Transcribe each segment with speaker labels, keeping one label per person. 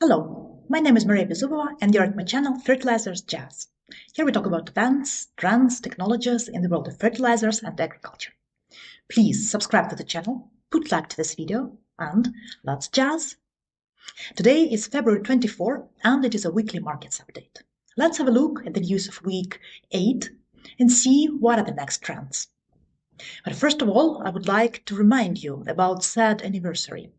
Speaker 1: Hello, my name is Maria Bezubova and you're at my channel Fertilizers Jazz. Here we talk about events, trends, technologies in the world of fertilizers and agriculture. Please subscribe to the channel, put like to this video, and let's jazz! Today is February 24 and it is a weekly markets update. Let's have a look at the news of week 8 and see what are the next trends. But first of all, I would like to remind you about sad anniversary.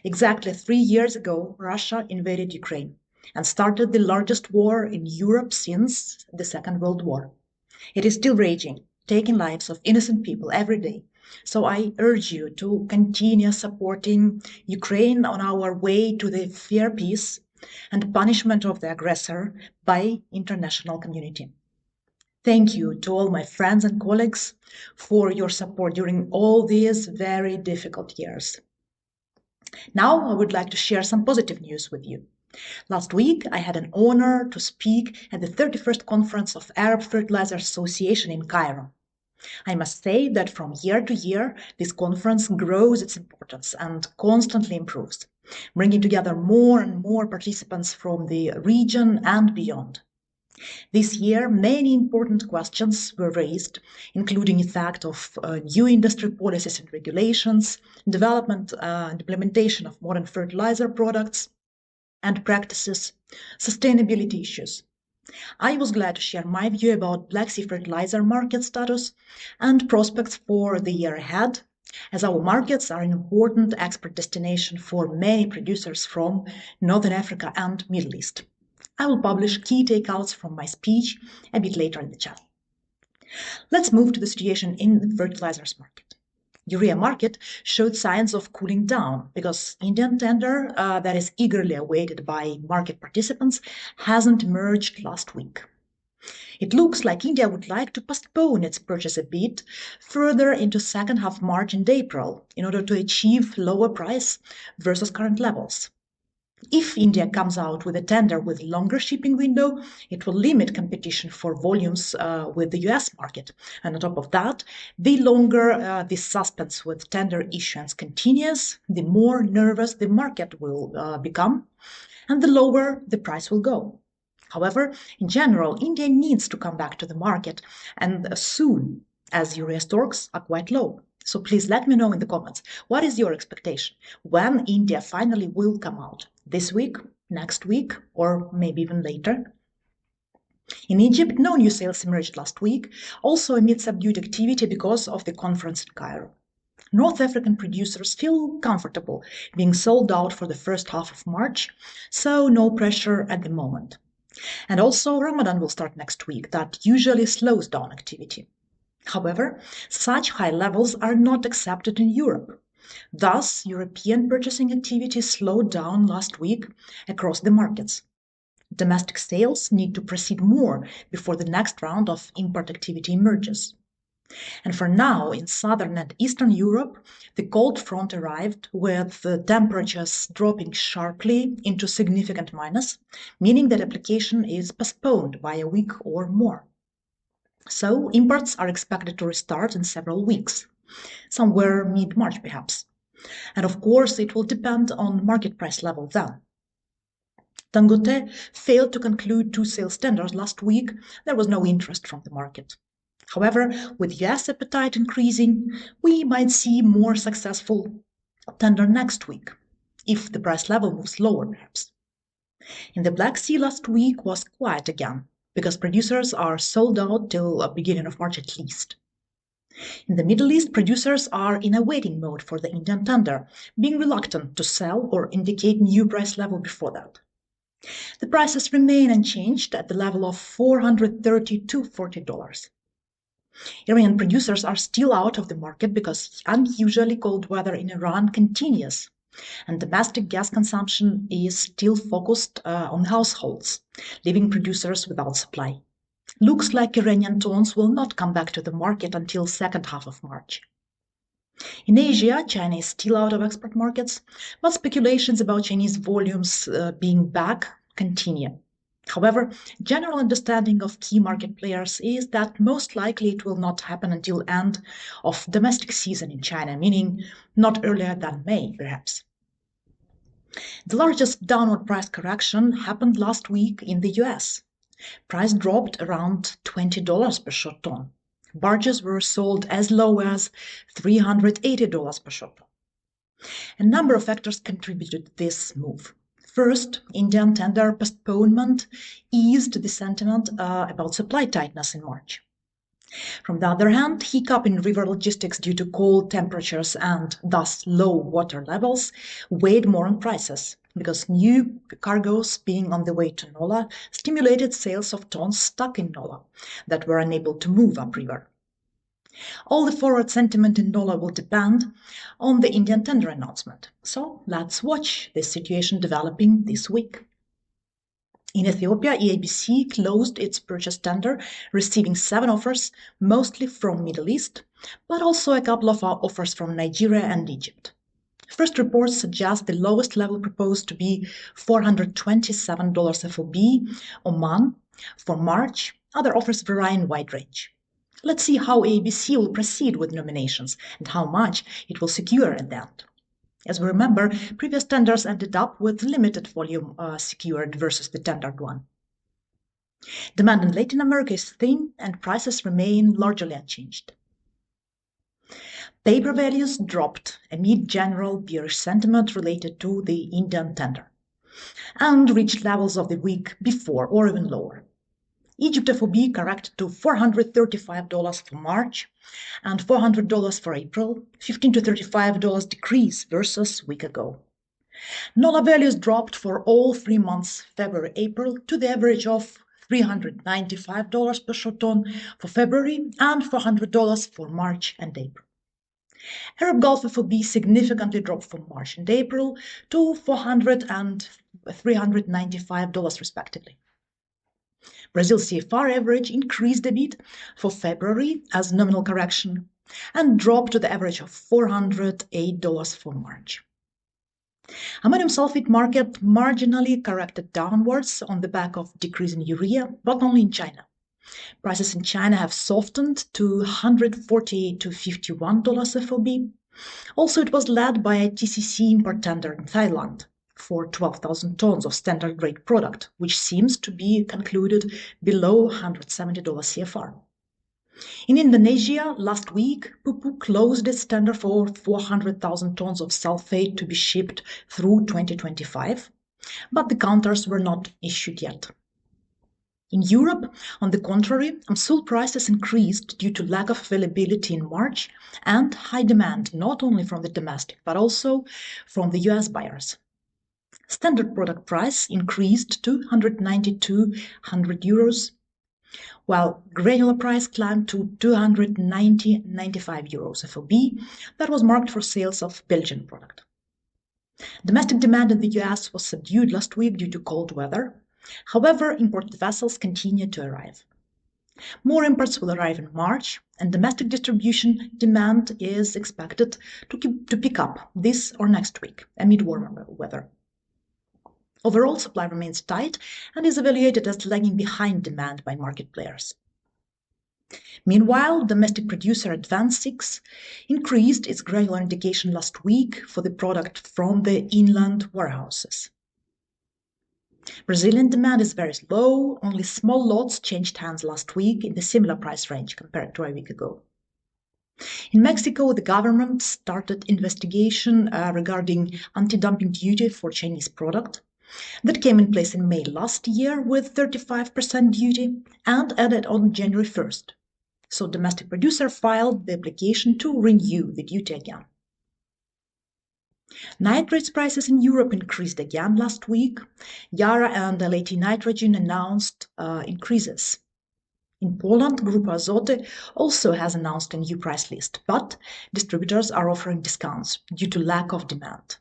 Speaker 1: Exactly 3 years ago, Russia invaded Ukraine and started the largest war in Europe since the Second World War. It is still raging, taking lives of innocent people every day. So I urge you to continue supporting Ukraine on our way to the fair peace and punishment of the aggressor by international community. Thank you to all my friends and colleagues for your support during all these very difficult years. Now I would like to share some positive news with you. Last week, I had an honor to speak at the 31st Conference of Arab Fertilizers Association in Cairo. I must say that from year to year, this conference grows its importance and constantly improves, bringing together more and more participants from the region and beyond. This year, many important questions were raised, including the effect of new industry policies and regulations, development and implementation of modern fertilizer products and practices, sustainability issues. I was glad to share my view about Black Sea fertilizer market status and prospects for the year ahead, as our markets are an important export destination for many producers from Northern Africa and Middle East. I will publish key takeouts from my speech a bit later in the channel. Let's move to the situation in the fertilizers market. Urea market showed signs of cooling down because Indian tender that is eagerly awaited by market participants hasn't emerged last week. It looks like India would like to postpone its purchase a bit further into second half March and April in order to achieve lower price versus current levels. If India comes out with a tender with longer shipping window, it will limit competition for volumes with the US market. And on top of that, the longer this suspense with tender issuance continues, the more nervous the market will become and the lower the price will go. However, in general, India needs to come back to the market and soon, as urea stocks are quite low. So please let me know in the comments, what is your expectation when India finally will come out? This week, next week, or maybe even later? In Egypt, no new sales emerged last week, also amid subdued activity because of the conference in Cairo. North African producers feel comfortable being sold out for the first half of March, so no pressure at the moment. And also Ramadan will start next week, that usually slows down activity. However, such high levels are not accepted in Europe. Thus, European purchasing activity slowed down last week across the markets. Domestic sales need to proceed more before the next round of import activity emerges. And for now, in southern and eastern Europe, the cold front arrived with the temperatures dropping sharply into significant minus, meaning that application is postponed by a week or more. So imports are expected to restart in several weeks, somewhere mid-March perhaps. And of course, it will depend on market price level then. Dangote failed to conclude 2 sales tenders last week. There was no interest from the market. However, with US appetite increasing, we might see more successful tender next week, if the price level moves lower perhaps. In the Black Sea last week was quiet again, because producers are sold out till the beginning of March at least. In the Middle East, producers are in a waiting mode for the Indian tender, being reluctant to sell or indicate new price level before that. The prices remain unchanged at the level of $430 to $40. Iranian producers are still out of the market because unusually cold weather in Iran continues, and domestic gas consumption is still focused on households, leaving producers without supply. Looks like Iranian tons will not come back to the market until second half of March. In Asia, China is still out of export markets, but speculations about Chinese volumes being back continue. However, general understanding of key market players is that most likely it will not happen until end of domestic season in China, meaning not earlier than May, perhaps. The largest downward price correction happened last week in the US. Price dropped around $20 per short ton. Barges were sold as low as $380 per short ton. A number of factors contributed to this move. First, Indian tender postponement eased the sentiment about supply tightness in March. From the other hand, hiccup in river logistics due to cold temperatures and thus low water levels weighed more on prices, because new cargoes being on the way to NOLA stimulated sales of tons stuck in NOLA that were unable to move upriver. All the forward sentiment in NOLA will depend on the Indian tender announcement, so let's watch this situation developing this week. In Ethiopia, EABC closed its purchase tender, receiving 7 offers, mostly from Middle East, but also a couple of offers from Nigeria and Egypt. First reports suggest the lowest level proposed to be $427 FOB Oman for March. Other offers vary in wide range. Let's see how EABC will proceed with nominations and how much it will secure at the end. As we remember, previous tenders ended up with limited volume secured versus the tendered one. Demand in Latin America is thin and prices remain largely unchanged. Paper values dropped amid general bearish sentiment related to the Indian tender and reached levels of the week before or even lower. Egypt FOB corrected to $435 for March and $400 for April, $15 to $35 decrease versus a week ago. NOLA values dropped for all 3 months, February-April, to the average of $395 per short ton for February and $400 for March and April. Arab Gulf FOB significantly dropped from March and April to $400 and $395 respectively. Brazil CFR average increased a bit for February as nominal correction and dropped to the average of $408 for March. Ammonium sulfate market marginally corrected downwards on the back of decrease in urea, but only in China. Prices in China have softened to $148 to $51 FOB. Also, it was led by a TCC import tender in Thailand for 12,000 tons of standard grade product, which seems to be concluded below $170 CFR. In Indonesia, last week, Pupuk closed its tender for 400,000 tons of sulfate to be shipped through 2025, but the counters were not issued yet. In Europe, on the contrary, AMSUL prices increased due to lack of availability in March and high demand not only from the domestic but also from the US buyers. Standard product price increased to 192 euros, while granular price climbed to 295 euros FOB. That was marked for sales of Belgian product. Domestic demand in the US was subdued last week due to cold weather. However, imported vessels continue to arrive. More imports will arrive in March, and domestic distribution demand is expected to pick up this or next week amid warmer weather. Overall, supply remains tight and is evaluated as lagging behind demand by market players. Meanwhile, domestic producer Advance 6 increased its granular indication last week for the product from the inland warehouses. Brazilian demand is very low. Only small lots changed hands last week in the similar price range compared to a week ago. In Mexico, the government started investigation regarding anti-dumping duty for Chinese product. That came in place in May last year with 35% duty and added on January 1st. So domestic producer filed the application to renew the duty again. Nitrates prices in Europe increased again last week. Yara and LAT Nitrogen announced increases. In Poland, Grupa Azoty also has announced a new price list, but distributors are offering discounts due to lack of demand.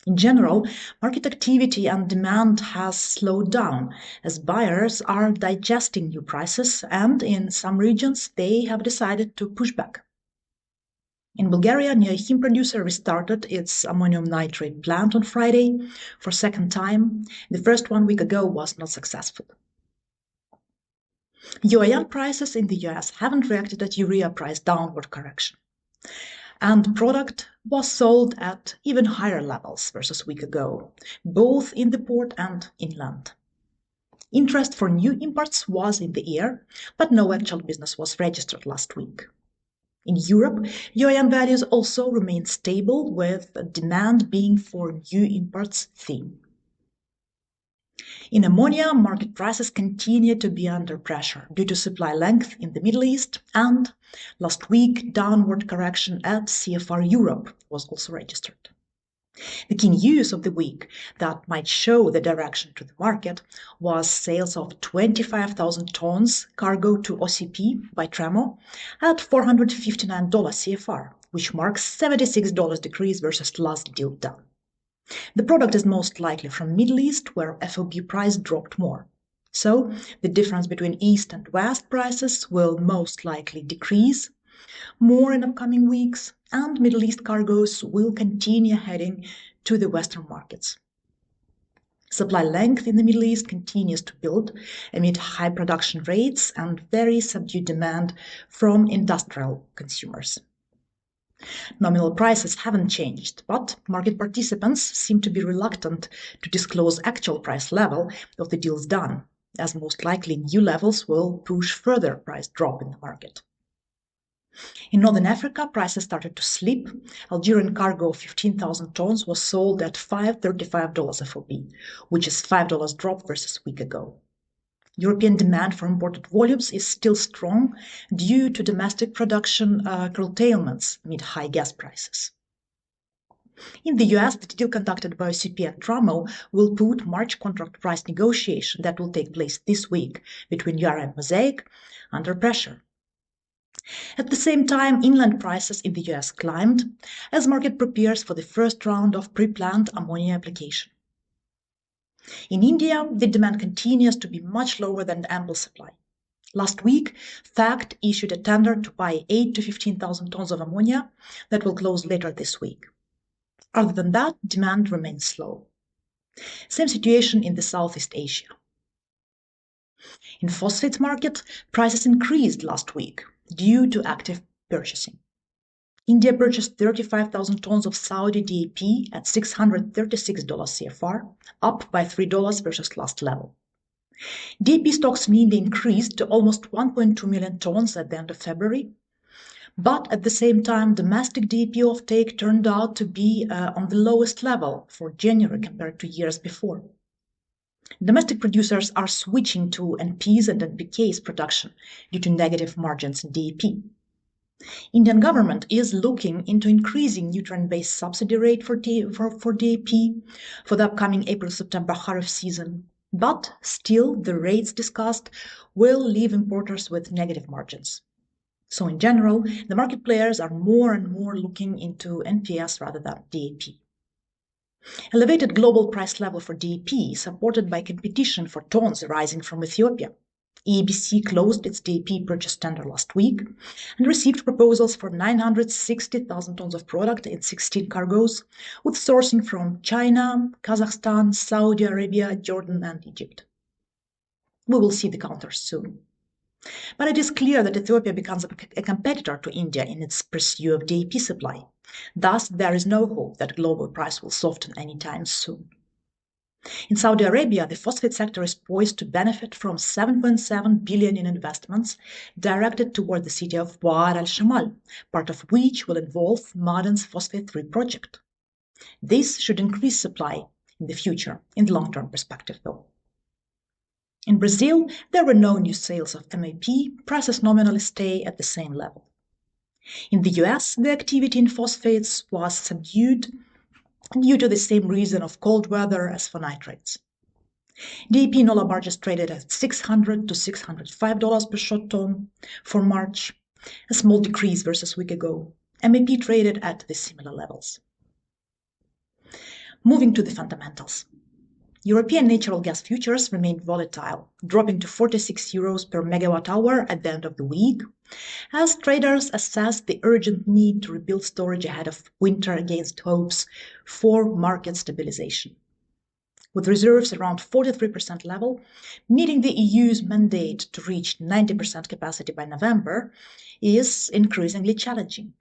Speaker 1: In general, market activity and demand has slowed down as buyers are digesting new prices, and in some regions they have decided to push back. In Bulgaria, Neochim producer restarted its ammonium nitrate plant on Friday for a second time. The first 1 week ago was not successful. UAN prices in the US haven't reacted at urea price downward correction. and product was sold at even higher levels versus a week ago, both in the port and inland. Interest for new imports was in the air, but no actual business was registered last week. In Europe, UAN values also remained stable, with demand being for new imports thin. In ammonia, market prices continue to be under pressure due to supply length in the Middle East, and last week, downward correction at CFR Europe was also registered. The key news of the week that might show the direction to the market was sales of 25,000 tons cargo to OCP by Trammo at $459 CFR, which marks $76 decrease versus last deal done. The product is most likely from Middle East, where FOB price dropped more. So the difference between East and West prices will most likely decrease more in upcoming weeks, and Middle East cargoes will continue heading to the Western markets. Supply length in the Middle East continues to build amid high production rates and very subdued demand from industrial consumers. Nominal prices haven't changed, but market participants seem to be reluctant to disclose actual price level of the deals done, as most likely new levels will push further price drop in the market. In Northern Africa, prices started to slip. Algerian cargo of 15,000 tons was sold at $535 FOB, which is $5 drop versus a week ago. European demand for imported volumes is still strong due to domestic production curtailments amid high gas prices. In the US, the deal conducted by OCP and Trammo will put March contract price negotiation that will take place this week between Yara and Mosaic under pressure. At the same time, inland prices in the US climbed as market prepares for the first round of pre-planned ammonia application. In India, the demand continues to be much lower than the ample supply. Last week, FACT issued a tender to buy 8,000 to 15,000 tons of ammonia that will close later this week. Other than that, demand remains slow. Same situation in the Southeast Asia. In phosphates market, prices increased last week due to active purchasing. India purchased 35,000 tons of Saudi DAP at $636 CFR, up by $3 versus last level. DAP stocks mainly increased to almost 1.2 million tons at the end of February, but at the same time, domestic DAP offtake turned out to be on the lowest level for January compared to years before. Domestic producers are switching to NPs and NPKs production due to negative margins in DAP. Indian government is looking into increasing nutrient-based subsidy rate for DAP for the upcoming April-September Kharif season, but still the rates discussed will leave importers with negative margins. So in general, the market players are more and more looking into NPS rather than DAP. Elevated global price level for DAP, supported by competition for tons arising from Ethiopia. EABC closed its DAP purchase tender last week and received proposals for 960,000 tons of product in 16 cargoes, with sourcing from China, Kazakhstan, Saudi Arabia, Jordan, and Egypt. We will see the counters soon. But it is clear that Ethiopia becomes a competitor to India in its pursuit of DAP supply. Thus, there is no hope that global price will soften anytime soon. In Saudi Arabia, the phosphate sector is poised to benefit from $7.7 billion in investments directed toward the city of Ba'ar al-Shamal, part of which will involve Ma'aden's Phosphate 3 project. This should increase supply in the future, in the long-term perspective though. In Brazil, there were no new sales of MAP, prices nominally stay at the same level. In the US, the activity in phosphates was subdued due to the same reason of cold weather as for nitrates. DAP NOLA barges traded at $600 to $605 per short ton for March, a small decrease versus a week ago. MAP traded at the similar levels. Moving to the fundamentals. European natural gas futures remained volatile, dropping to 46 euros per megawatt hour at the end of the week, as traders assessed the urgent need to rebuild storage ahead of winter against hopes for market stabilization. With reserves around 43% level, meeting the EU's mandate to reach 90% capacity by November is increasingly challenging.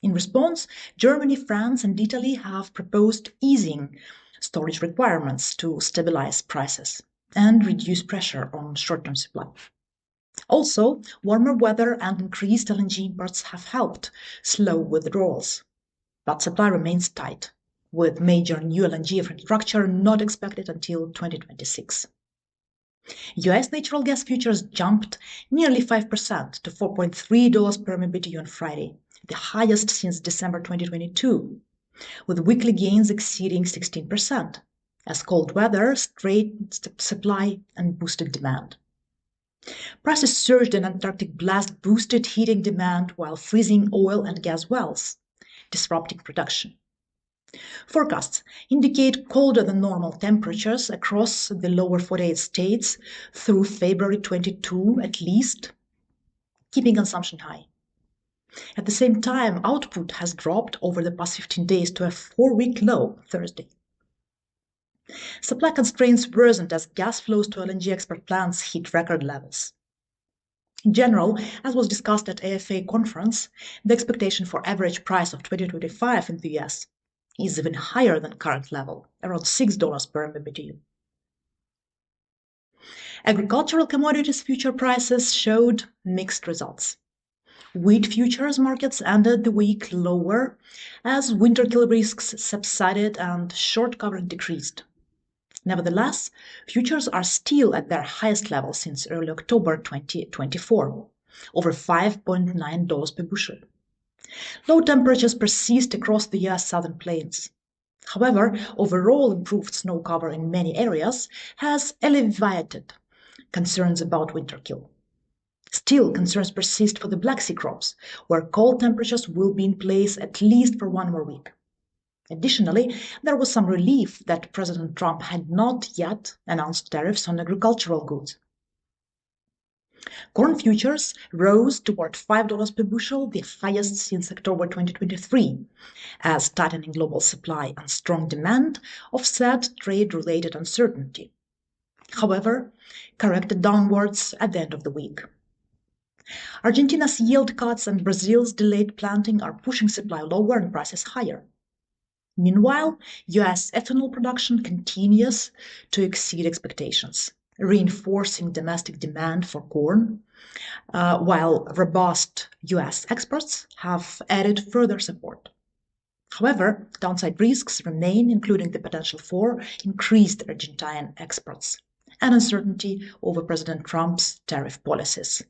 Speaker 1: In response, Germany, France, and Italy have proposed easing storage requirements to stabilize prices and reduce pressure on short-term supply. Also, warmer weather and increased LNG imports have helped slow withdrawals, but supply remains tight, with major new LNG infrastructure not expected until 2026. US natural gas futures jumped nearly 5% to $4.3 per MMBtu on Friday, the highest since December 2022, with weekly gains exceeding 16%, as cold weather strained supply and boosted demand. Prices surged and Antarctic blast boosted heating demand while freezing oil and gas wells, disrupting production. Forecasts indicate colder than normal temperatures across the lower 48 states through February 22 at least, keeping consumption high. At the same time, output has dropped over the past 15 days to a 4-week low Thursday. Supply constraints worsened as gas flows to LNG export plants hit record levels. In general, as was discussed at AFA conference, the expectation for average price of 2025 in the US is even higher than current level, around $6 per MMBtu. Agricultural commodities future prices showed mixed results. Wheat futures markets ended the week lower as winter kill risks subsided and short covering decreased. Nevertheless, futures are still at their highest level since early October 2024, over $5.9 per bushel. Low temperatures persist across the US southern plains. However, overall improved snow cover in many areas has alleviated concerns about winter kill. Still, concerns persist for the Black Sea crops, where cold temperatures will be in place at least for 1 more week. Additionally, there was some relief that President Trump had not yet announced tariffs on agricultural goods. Corn futures rose toward $5 per bushel, the highest since October 2023, as tightening global supply and strong demand offset trade-related uncertainty. However, corrected downwards at the end of the week. Argentina's yield cuts and Brazil's delayed planting are pushing supply lower and prices higher. Meanwhile, US ethanol production continues to exceed expectations, reinforcing domestic demand for corn, while robust US exports have added further support. However, downside risks remain, including the potential for increased Argentine exports and uncertainty over President Trump's tariff policies,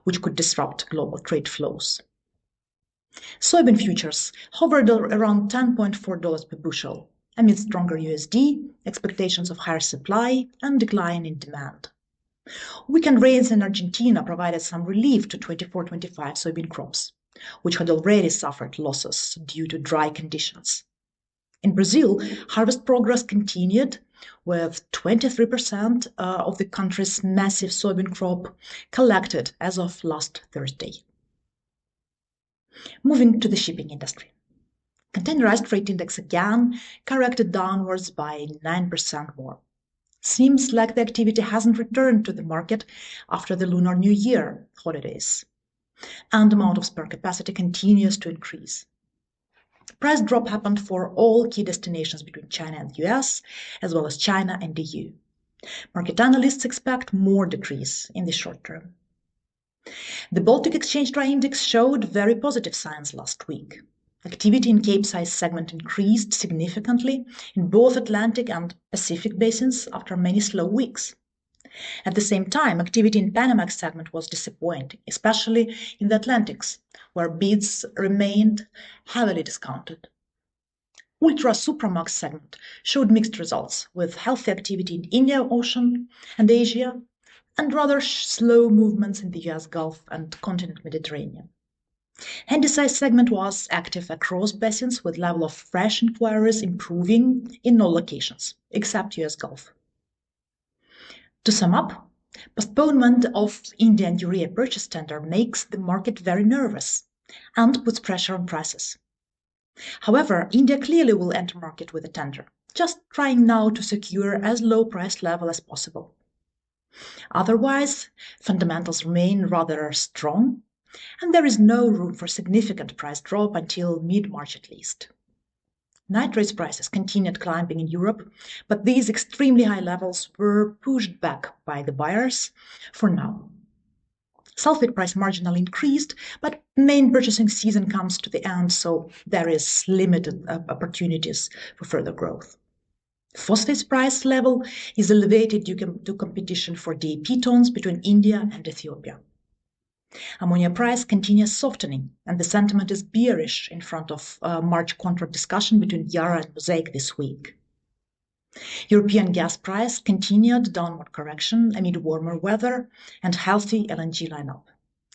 Speaker 1: which could disrupt global trade flows. Soybean futures hovered around $10.4 per bushel, amid stronger USD, expectations of higher supply, and decline in demand. Weakened rains in Argentina provided some relief to 24-25 soybean crops, which had already suffered losses due to dry conditions. In Brazil, harvest progress continued, with 23% of the country's massive soybean crop collected as of last Thursday. Moving to the shipping industry. Containerized freight index again corrected downwards by 9% more. Seems like the activity hasn't returned to the market after the Lunar New Year holidays, and the amount of spare capacity continues to increase. Price drop happened for all key destinations between China and the US, as well as China and the EU. Market analysts expect more decrease in the short term. The Baltic Exchange Dry Index showed very positive signs last week. Activity in Capesize segment increased significantly in both Atlantic and Pacific basins after many slow weeks. At the same time, activity in Panamax segment was disappointing, especially in the Atlantics, where bids remained heavily discounted. Ultra-Supramax segment showed mixed results, with healthy activity in Indian Ocean and Asia, and rather slow movements in the US Gulf and continent Mediterranean. Handysize segment was active across basins, with level of fresh inquiries improving in all locations, except US Gulf. To sum up, postponement of Indian urea purchase tender makes the market very nervous and puts pressure on prices. However, India clearly will enter market with a tender, just trying now to secure as low price level as possible. Otherwise, fundamentals remain rather strong, and there is no room for significant price drop until mid-March at least. Nitrates prices continued climbing in Europe, but these extremely high levels were pushed back by the buyers for now. Sulfate price marginally increased, but main purchasing season comes to the end, so there is limited opportunities for further growth. Phosphates price level is elevated due to competition for DAP tons between India and Ethiopia. Ammonia price continues softening, and the sentiment is bearish in front of March contract discussion between Yara and Mosaic this week. European gas price continued downward correction amid warmer weather and healthy LNG lineup.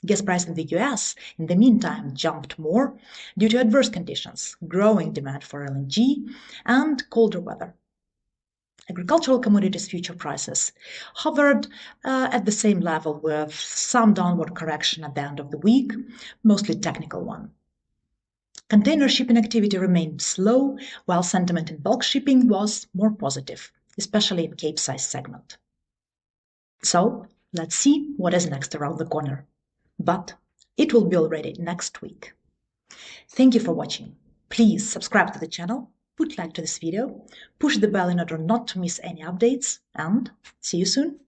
Speaker 1: Gas price in the US, in the meantime, jumped more due to adverse conditions, growing demand for LNG, and colder weather. Agricultural commodities future prices hovered at the same level with some downward correction at the end of the week, mostly technical one. Container shipping activity remained slow, while sentiment in bulk shipping was more positive, especially in Cape-size segment. So, let's see what is next around the corner. But it will be already next week. Thank you for watching. Please subscribe to the channel, put like to this video, push the bell in order not to miss any updates, and see you soon.